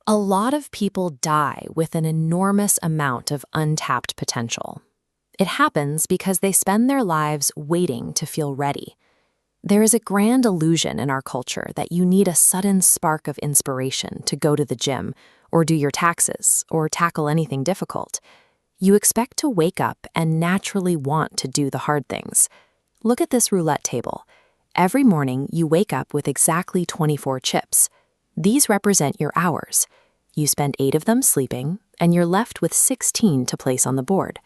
A lot of people die with an enormous amount of untapped potential. It happens because they spend their lives waiting to feel ready. There is a grand illusion in our culture that you need a sudden spark of inspiration to go to the gym, or do your taxes, or tackle anything difficult. You expect to wake up and naturally want to do the hard things. Look at this roulette table. Every morning, you wake up with exactly 24 chips. These represent your hours. You spend 8 of them sleeping, and you're left with 16 to place on the board.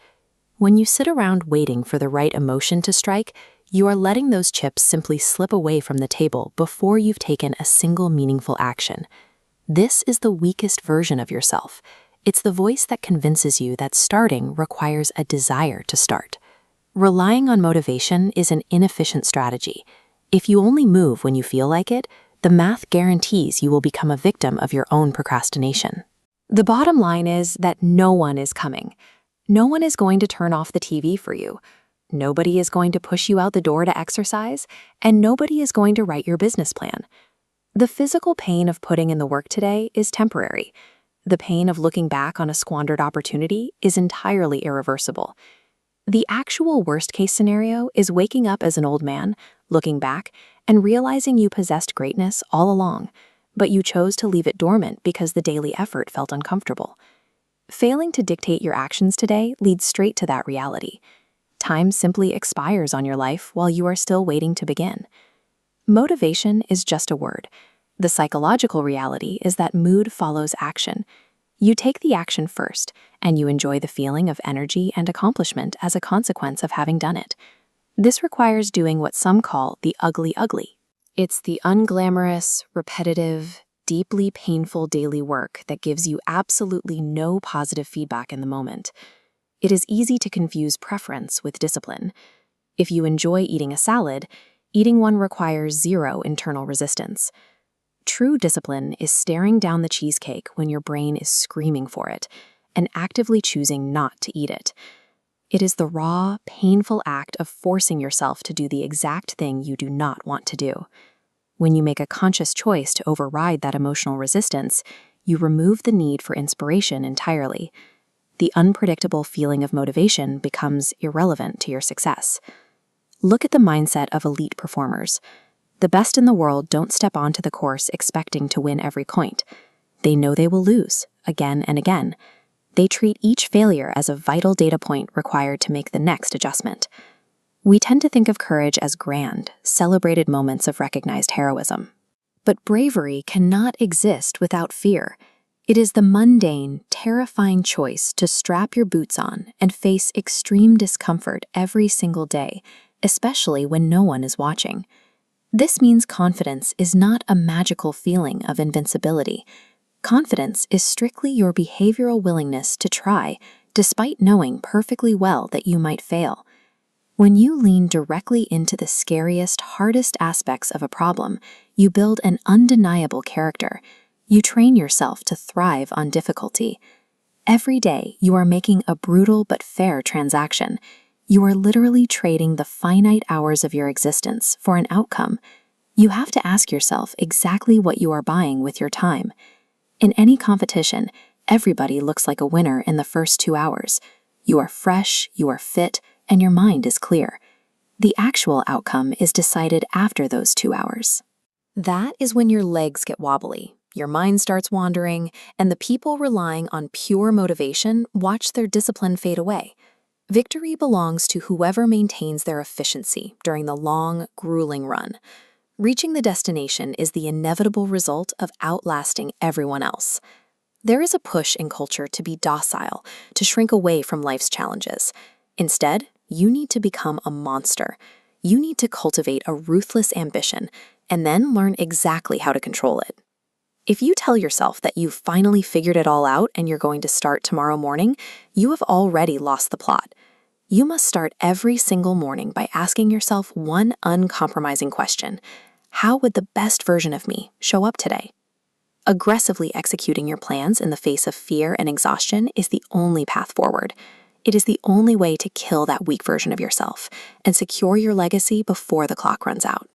When you sit around waiting for the right emotion to strike, you are letting those chips simply slip away from the table before you've taken a single meaningful action. This is the weakest version of yourself. It's the voice that convinces you that starting requires a desire to start. Relying on motivation is an inefficient strategy. If you only move when you feel like it, the math guarantees you will become a victim of your own procrastination. The bottom line is that no one is coming. No one is going to turn off the TV for you. Nobody is going to push you out the door to exercise, and nobody is going to write your business plan. The physical pain of putting in the work today is temporary. The pain of looking back on a squandered opportunity is entirely irreversible. The actual worst-case scenario is waking up as an old man, looking back, and realizing you possessed greatness all along, but you chose to leave it dormant because the daily effort felt uncomfortable. Failing to dictate your actions today leads straight to that reality. Time simply expires on your life while you are still waiting to begin. Motivation is just a word. The psychological reality is that mood follows action. You take the action first, and you enjoy the feeling of energy and accomplishment as a consequence of having done it. This requires doing what some call the ugly ugly. It's the unglamorous, repetitive, deeply painful daily work that gives you absolutely no positive feedback in the moment. It is easy to confuse preference with discipline. If you enjoy eating a salad, eating one requires zero internal resistance. True discipline is staring down the cheesecake when your brain is screaming for it and actively choosing not to eat it. It is the raw, painful act of forcing yourself to do the exact thing you do not want to do. When you make a conscious choice to override that emotional resistance, you remove the need for inspiration entirely. The unpredictable feeling of motivation becomes irrelevant to your success. Look at the mindset of elite performers. The best in the world don't step onto the course expecting to win every point. They know they will lose, again and again. They treat each failure as a vital data point required to make the next adjustment. We tend to think of courage as grand, celebrated moments of recognized heroism. But bravery cannot exist without fear. It is the mundane, terrifying choice to strap your boots on and face extreme discomfort every single day, especially when no one is watching. This means confidence is not a magical feeling of invincibility. Confidence is strictly your behavioral willingness to try, despite knowing perfectly well that you might fail. When you lean directly into the scariest, hardest aspects of a problem, you build an undeniable character. You train yourself to thrive on difficulty. Every day, you are making a brutal but fair transaction. You are literally trading the finite hours of your existence for an outcome. You have to ask yourself exactly what you are buying with your time. In any competition, everybody looks like a winner in the first 2 hours. You are fresh, you are fit, and your mind is clear. The actual outcome is decided after those 2 hours. That is when your legs get wobbly, your mind starts wandering, and the people relying on pure motivation watch their discipline fade away. Victory belongs to whoever maintains their efficiency during the long, grueling run. Reaching the destination is the inevitable result of outlasting everyone else. There is a push in culture to be docile, to shrink away from life's challenges. Instead, you need to become a monster. You need to cultivate a ruthless ambition and then learn exactly how to control it. If you tell yourself that you've finally figured it all out and you're going to start tomorrow morning, you have already lost the plot. You must start every single morning by asking yourself one uncompromising question. How would the best version of me show up today? Aggressively executing your plans in the face of fear and exhaustion is the only path forward. It is the only way to kill that weak version of yourself and secure your legacy before the clock runs out.